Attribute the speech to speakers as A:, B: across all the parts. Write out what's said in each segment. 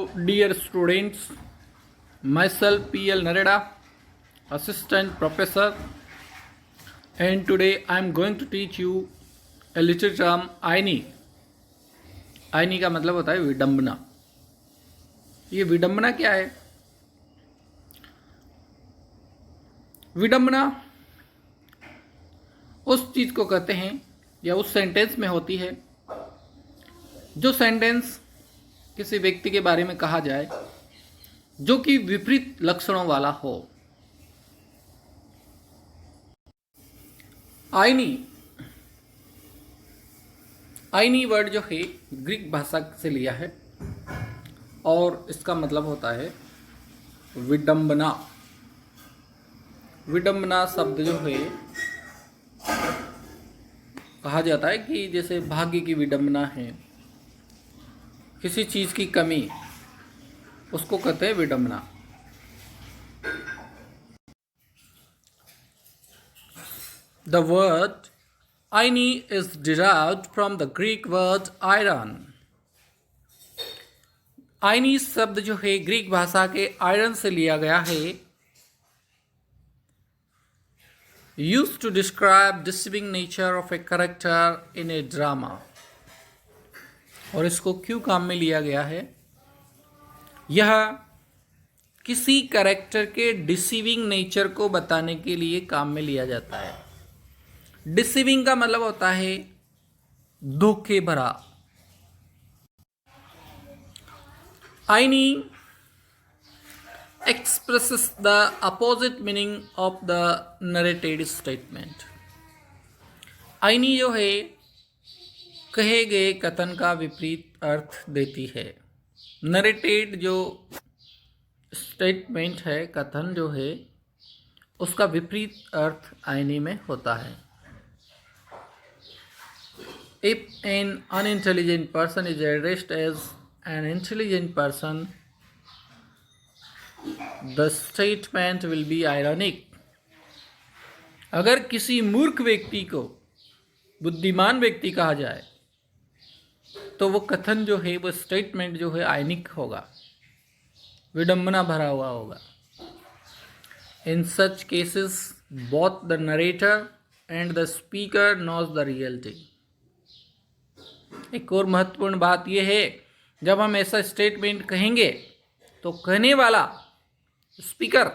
A: Dear students, myself PL Nareda, assistant professor, and today I am going to teach you a little term आयनी। आयनी का मतलब होता है विडंबना। ये विडंबना क्या है? विडंबना उस चीज को कहते हैं या उस सेंटेंस में होती है जो सेंटेंस किसी व्यक्ति के बारे में कहा जाए जो कि विपरीत लक्षणों वाला हो। आयनी आयनी वर्ड जो है ग्रीक भाषा से लिया है और इसका मतलब होता है विडंबना। विडंबना शब्द जो है कहा जाता है कि जैसे भाग्य की विडंबना है, किसी चीज की कमी, उसको कहते हैं विडंबना। The word aini is derived from the Greek word iron. आयनी शब्द जो है ग्रीक भाषा के आयरन से लिया गया है। Used to describe deceiving nature of a character in a drama. और इसको क्यों काम में लिया गया है? यह किसी कैरेक्टर के डिसीविंग नेचर को बताने के लिए काम में लिया जाता है। डिसीविंग का मतलब होता है धोखे भरा। आयनी expresses the opposite meaning of the narrated statement. आयनी जो है कहे गए कथन का विपरीत अर्थ देती है। नरेटेड जो स्टेटमेंट है, कथन जो है, उसका विपरीत अर्थ आयनी में होता है। If an unintelligent person is addressed as an intelligent person, the statement will be ironic. अगर किसी मूर्ख व्यक्ति को बुद्धिमान व्यक्ति कहा जाए तो वो कथन जो है, वो स्टेटमेंट जो है आयनिक होगा, विडंबना भरा हुआ होगा। In such cases, both the narrator and the speaker knows the reality. एक और महत्वपूर्ण बात यह है, जब हम ऐसा स्टेटमेंट कहेंगे तो कहने वाला स्पीकर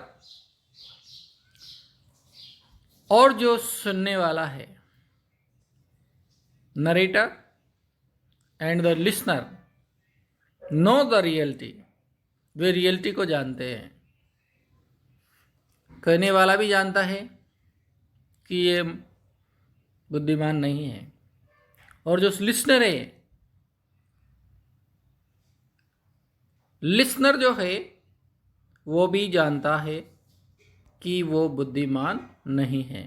A: और जो सुनने वाला है, narrator and the listener, know the reality, way reality को जानते हैं। कहने वाला भी जानता है कि ये बुद्धिमान नहीं है, और जो लिसनर है, लिसनर जो है वो भी जानता है कि वो बुद्धिमान नहीं है।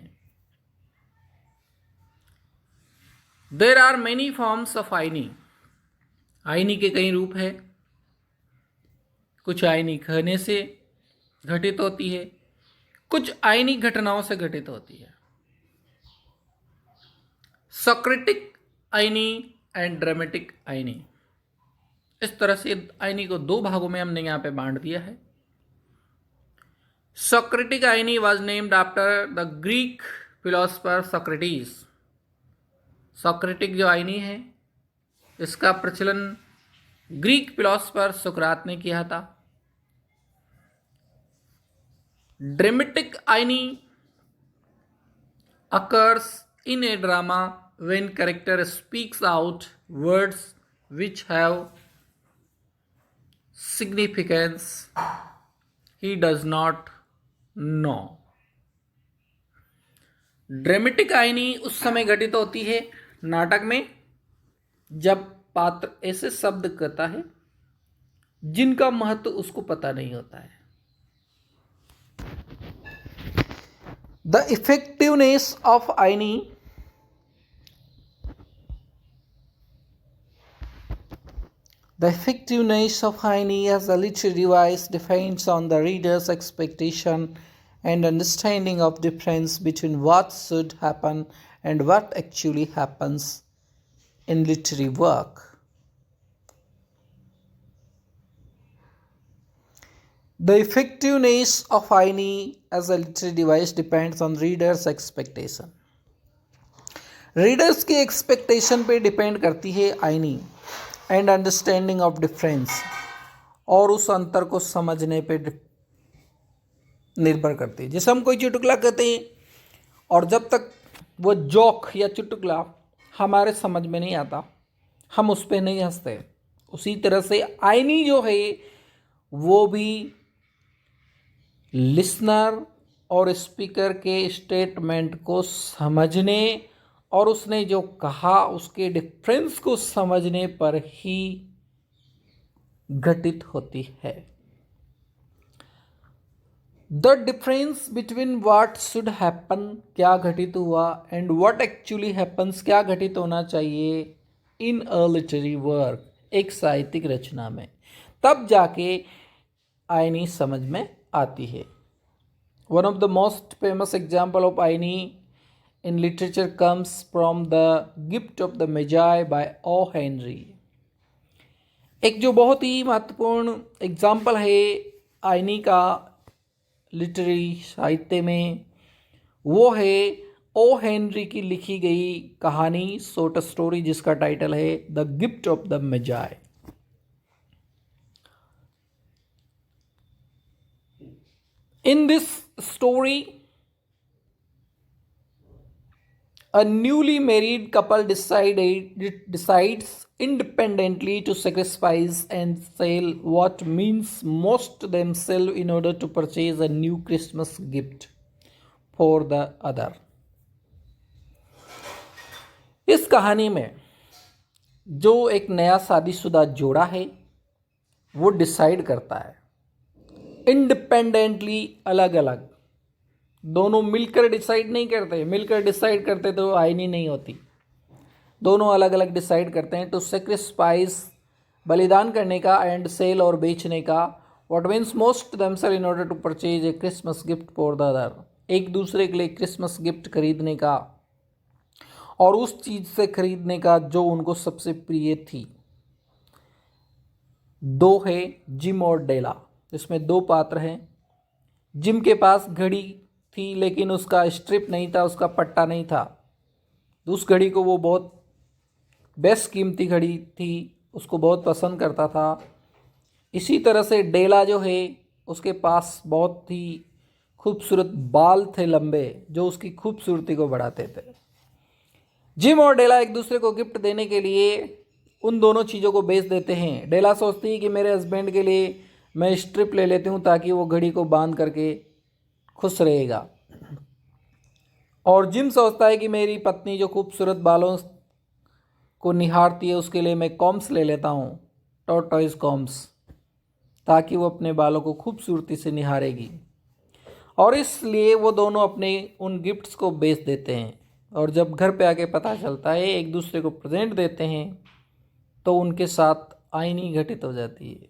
A: There are many forms of irony. Irony के कई रूप है। कुछ आयनी कहने से घटित होती है, कुछ आयनी घटनाओं से घटित होती है। Socratic irony and dramatic irony. इस तरह से आयनी को दो भागों में हमने यहां पे बांट दिया है। Socratic irony was named after the Greek philosopher Socrates. Socratic जो आयनी है, इसका प्रचलन ग्रीक फिलोसफर सुकरात ने किया था। Dramatic irony occurs in a drama when character speaks out words which have significance he does not know. Dramatic irony उस समय घटित होती है नाटक में जब पात्र ऐसे शब्द कहता है जिनका महत्व उसको पता नहीं होता है। The effectiveness of आयनी as a literary device depends on the reader's expectation and understanding of difference between what should happen and what actually happens in literary work. The effectiveness of INI as a literary device depends on readers' expectation. Readers की expectation पे depend करती है आईनी and understanding of difference, और उस अंतर को समझने पे निर्भर करती है। जैसे हम कोई चुटकुला कहते हैं और जब तक वो जोक या चुटकुला हमारे समझ में नहीं आता, हम उस पर नहीं हंसते। उसी तरह से आईनी जो है वो भी लिसनर और स्पीकर के स्टेटमेंट को समझने और उसने जो कहा उसके डिफरेंस को समझने पर ही घटित होती है। The difference between what should happen, क्या घटित हुआ, एंड व्हाट एक्चुअली हैपन्स, क्या घटित होना चाहिए, इन अ लिटरेरी वर्क, एक साहित्यिक रचना में, तब जाके आईनी समझ में आती है। One of the most famous example of आईनी in literature comes from the gift of the Magi by O. Henry। एक जो बहुत ही महत्वपूर्ण एग्जाम्पल है आईनी का लिटरेरी साहित्य में, वो है ओ हेनरी की लिखी गई कहानी, शॉर्ट स्टोरी, जिसका टाइटल है the gift of the Magi. In this story a newly married couple decides independently to sacrifice and sell what means most to themselves in order to purchase a new Christmas gift for the other। इस कहानी में जो एक नया शादीशुदा जोड़ा है वो डिसाइड करता है इंडिपेंडेंटली, अलग अलग, दोनों मिलकर डिसाइड नहीं करते। मिलकर डिसाइड करते तो आईनी नहीं होती। दोनों अलग अलग डिसाइड करते हैं टू सेक्रिफाइस, बलिदान करने का, एंड सेल, और बेचने का, what means most themselves in order to purchase a Christmas gift for the other, एक दूसरे के लिए क्रिसमस गिफ्ट खरीदने का और उस चीज़ से खरीदने का जो उनको सबसे प्रिय थी। दो है जिम और डेला, इसमें दो पात्र हैं। जिम के पास घड़ी थी लेकिन उसका स्ट्रिप नहीं था, उसका पट्टा नहीं था। उस घड़ी को वो बहुत बेस्ट कीमती घड़ी थी, उसको बहुत पसंद करता था। इसी तरह से डेला जो है उसके पास बहुत ही खूबसूरत बाल थे लंबे, जो उसकी खूबसूरती को बढ़ाते थे। जिम और डेला एक दूसरे को गिफ्ट देने के लिए उन दोनों चीज़ों को बेच देते हैं। डेला सोचती है कि मेरे हस्बैंड के लिए मैं स्ट्रिप ले लेती हूँ ताकि वो घड़ी को बांध करके खुश रहेगा, और जिम सोचता है कि मेरी पत्नी जो खूबसूरत बालों को निहारती है उसके लिए मैं कॉम्स ले लेता हूँ, टॉर्टॉइस कॉम्स, ताकि वो अपने बालों को खूबसूरती से निहारेगी। और इसलिए वो दोनों अपने उन गिफ्ट्स को बेच देते हैं, और जब घर पे आके पता चलता है, एक दूसरे को प्रेजेंट देते हैं, तो उनके साथ आईनी घटित हो जाती है।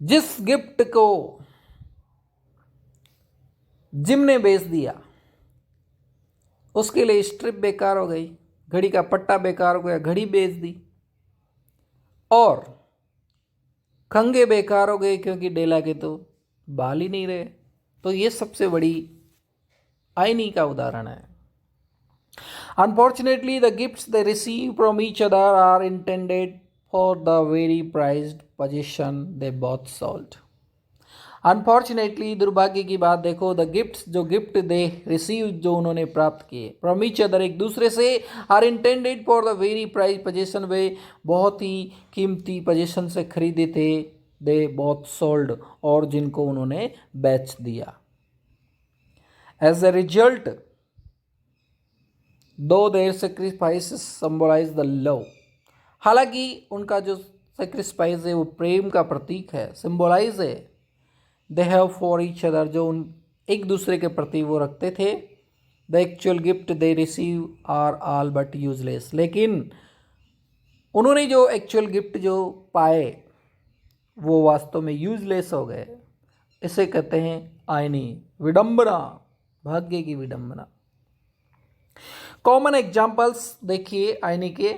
A: जिस गिफ्ट को जिम ने बेच दिया उसके लिए स्ट्रिप बेकार हो गई, घड़ी का पट्टा बेकार हो गया, घड़ी बेच दी, और कंगे बेकार हो गए क्योंकि डेला के तो बाल ही नहीं रहे। तो ये सबसे बड़ी आईनी का उदाहरण है। Unfortunately the gifts they receive from each other are intended for the very prized position they both sold. Unfortunately, दुर्भाग्य की बात देखो, द गिफ्ट्स, जो गिफ्ट दे रिसीव, जो उन्होंने प्राप्त किए, फ्रॉम ईच अदर, एक दूसरे से, are intended for the very prize position, वे बहुत ही कीमती पोजीशन से खरीदे थे, दे बोथ सोल्ड, और जिनको उन्होंने बेच दिया। As a result though their sacrifices symbolize the love, हालांकि उनका जो सेक्रीफाइस है वो प्रेम का प्रतीक है, सिंबलाइज है। They have for each other, जो उन एक दूसरे के प्रति वो रखते थे। The actual gift they receive are all but useless, लेकिन उन्होंने जो एक्चुअल गिफ्ट जो पाए वो वास्तव में यूजलेस हो गए। इसे कहते हैं आईनी, विडंबना, भाग्य की विडंबना। कॉमन एग्जाम्पल्स देखिए आईनी के।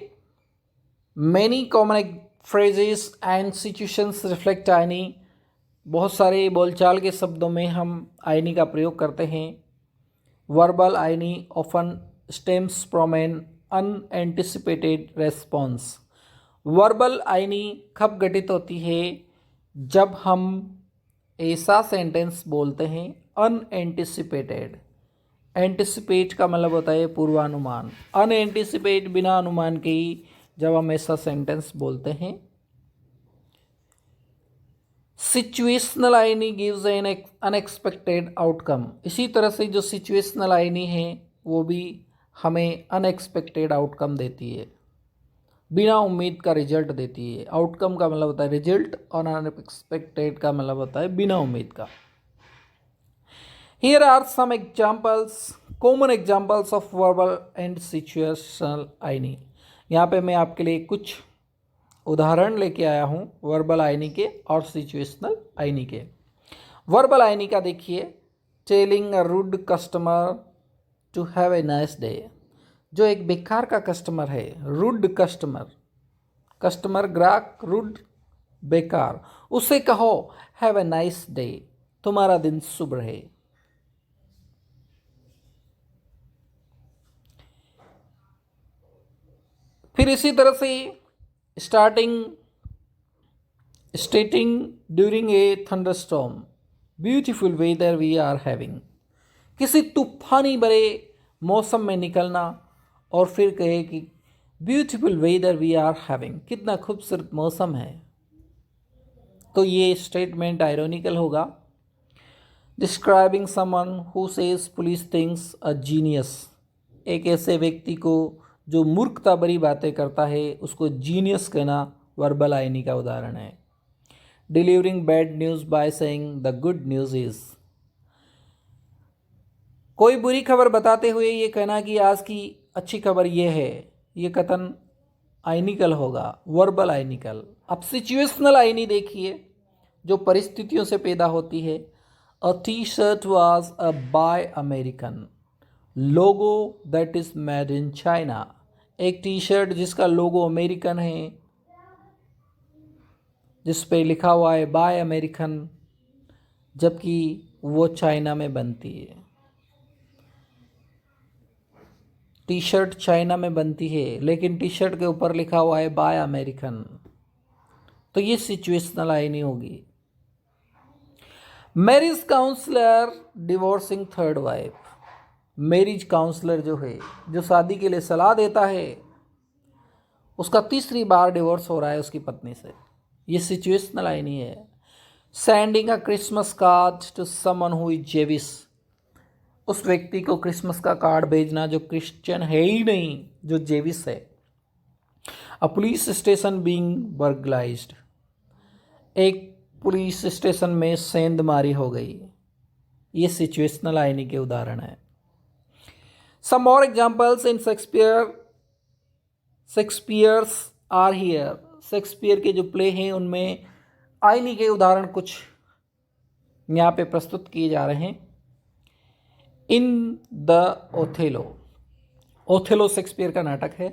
A: Many common phrases and situations reflect आईनी। बहुत सारे बोलचाल के शब्दों में हम आईनी का प्रयोग करते हैं। Verbal irony often stems from an unanticipated response. Verbal irony कब घटित होती है? जब हम ऐसा सेंटेंस बोलते हैं अनएंटिसिपेटेड। एंटिसिपेट का मतलब होता है पूर्वानुमान। अनएंटिसिपेट बिना अनुमान के ही जब हम ऐसा सेंटेंस बोलते हैं। सिचुएशनल आईनी गिव्स एन अनएक्सपेक्टेड आउटकम। इसी तरह से जो सिचुएशनल आईनी है वो भी हमें अनएक्सपेक्टेड आउटकम देती है, बिना उम्मीद का रिजल्ट देती है। आउटकम का मतलब होता है रिजल्ट और अनएक्सपेक्टेड का मतलब होता है बिना उम्मीद का। Here are some examples, common examples of verbal and situational आईनी। यहाँ पे मैं आपके लिए कुछ उदाहरण लेके आया हूँ वर्बल आईनी के और सिचुएशनल आईनी के। वर्बल आईनी का देखिए, telling a rude customer to have a nice day. जो एक बेकार का कस्टमर है, रूड कस्टमर, कस्टमर ग्राहक, रूड बेकार, उसे कहो हैव ए नाइस डे, तुम्हारा दिन शुभ रहे। फिर इसी तरह से stating during a thunderstorm, beautiful weather we are having. किसी तूफानी भरे मौसम में निकलना और फिर कहे कि beautiful weather we are having, कितना खूबसूरत मौसम है, तो ये स्टेटमेंट आयरोनिकल होगा। Describing someone who says police things a genius. एक ऐसे व्यक्ति को जो मूर्खता भरी बातें करता है उसको जीनियस कहना वर्बल आईनी का उदाहरण है। Delivering bad news by saying the good news is. कोई बुरी खबर बताते हुए ये कहना कि आज की अच्छी खबर ये है, ये कथन आइनिकल होगा, वर्बल आइनिकल। अब सिचुएशनल आईनी देखिए जो परिस्थितियों से पैदा होती है। A T shirt was a buy American logo that is made in China. एक टी शर्ट जिसका लोगो अमेरिकन है, जिस पे लिखा हुआ है बाय अमेरिकन, जबकि वो चाइना में बनती है। टी शर्ट चाइना में बनती है लेकिन टी शर्ट के ऊपर लिखा हुआ है बाय अमेरिकन, तो ये सिचुएशनल आईनी होगी। Marriage counsellor divorcing third wife. Marriage counsellor जो है, जो शादी के लिए सलाह देता है, उसका तीसरी बार डिवोर्स हो रहा है उसकी पत्नी से, ये सिचुएशनल आईनी है। Sending a Christmas card to someone who is Jewish. उस व्यक्ति को क्रिसमस का कार्ड भेजना जो क्रिश्चियन है ही नहीं, जो जेविश है। A police station being burglarised. एक पुलिस स्टेशन में सेंधमारी हो गई, ये सिचुएशनल आईनी के उदाहरण है। Some more examples in Shakespeare's are here. Shakespeare के जो प्ले हैं उनमें आईनी के उदाहरण कुछ यहाँ पे प्रस्तुत किए जा रहे हैं। In the Othello. Othello Shakespeare का नाटक है।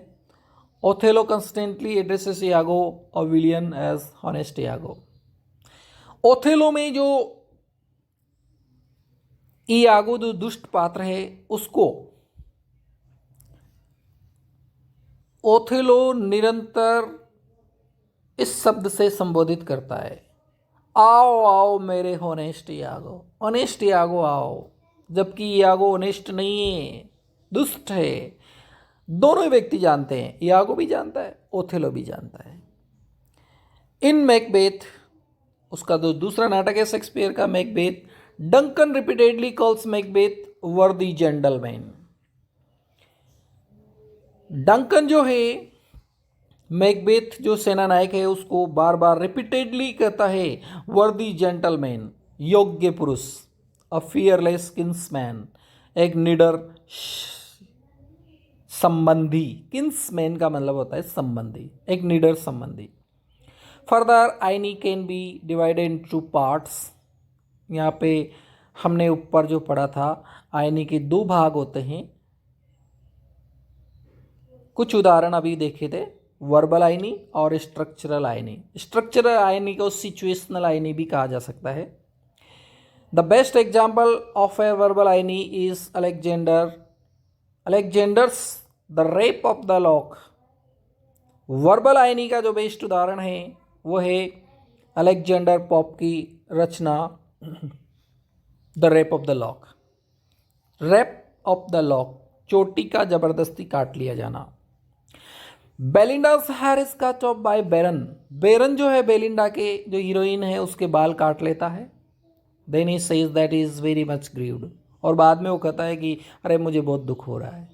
A: ओथेलो कंस्टेंटली एड्रेसेस यागो और विलियन एज हॉनेस्ट यागो। ओथेलो में जो इयागो जो दुष्ट पात्र है उसको ओथेलो निरंतर इस शब्द से संबोधित करता है, आओ आओ मेरे होनेस्ट यागो, ऑनेस्ट यागो आओ, जबकि यागो ऑनेस्ट नहीं है, दुष्ट है। दोनों व्यक्ति जानते हैं, यागो भी जानता है, ओथेलो भी जानता है। इन मैकबेथ, उसका जो दूसरा नाटक है शेक्सपियर का Macbeth, Duncan repeatedly calls Macbeth वर्दी जेंटलमैन। डंकन जो है मैकबेथ जो सेनानायक है उसको बार बार रिपीटेडली कहता है वर्दी जेंटलमैन, योग्य पुरुष। अ फियरलेस किंग्समैन, एक निडर संबंधी। किंग्समैन का मतलब होता है संबंधी, एक निडर संबंधी। फर्दर आईनी can be divided in two parts. यहाँ पे हमने ऊपर जो पढ़ा था आईनी के दो भाग होते हैं, कुछ उदाहरण अभी देखे थे। वर्बल आयनी और स्ट्रक्चरल आयनी। स्ट्रक्चरल आयनी को सिचुएशनल आयनी भी कहा जा सकता है। The best example of a verbal irony is Alexander's the rape of the lock. Verbal irony का जो बेस्ट उदाहरण है वो है अलेक्जेंडर पोप की रचना the rape of the lock. Rape of the lock, चोटी का जबरदस्ती काट लिया जाना। बेलिंडा's hair is cut off by बेरन। बेरन जो है बेलिंडा के जो हीरोइन है उसके बाल काट लेता है। Then he says that is very much grieved, और बाद में वो कहता है कि अरे मुझे बहुत दुख हो रहा है।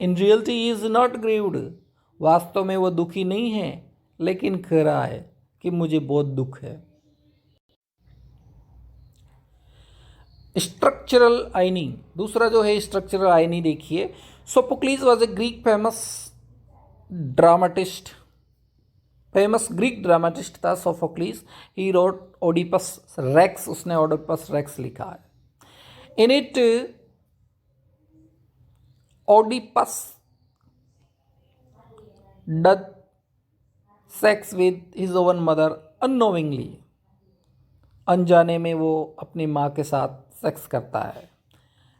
A: In reality he is not grieved, वास्तव में वो दुखी नहीं है, लेकिन कह रहा है कि मुझे बहुत दुख है। स्ट्रक्चरल आयनी, दूसरा जो है स्ट्रक्चरल आयनी देखिए। Sophocles was a Greek famous Greek dramatist था Sophocles. He wrote Oedipus Rex, उसने ओडिपस रेक्स लिखा है। In it Oedipus does sex with his own mother unknowingly, अनजाने में वो अपनी माँ के साथ सेक्स करता है।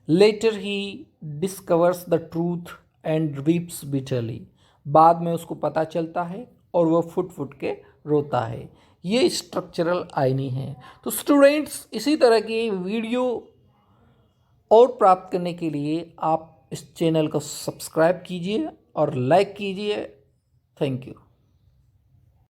A: Later he discovers the truth and weeps bitterly, बाद में उसको पता चलता है और वह फुट फुट के रोता है। ये स्ट्रक्चरल आयनी है। तो स्टूडेंट्स, इसी तरह की वीडियो और प्राप्त करने के लिए आप इस चैनल को सब्सक्राइब कीजिए और लाइक कीजिए। Thank you.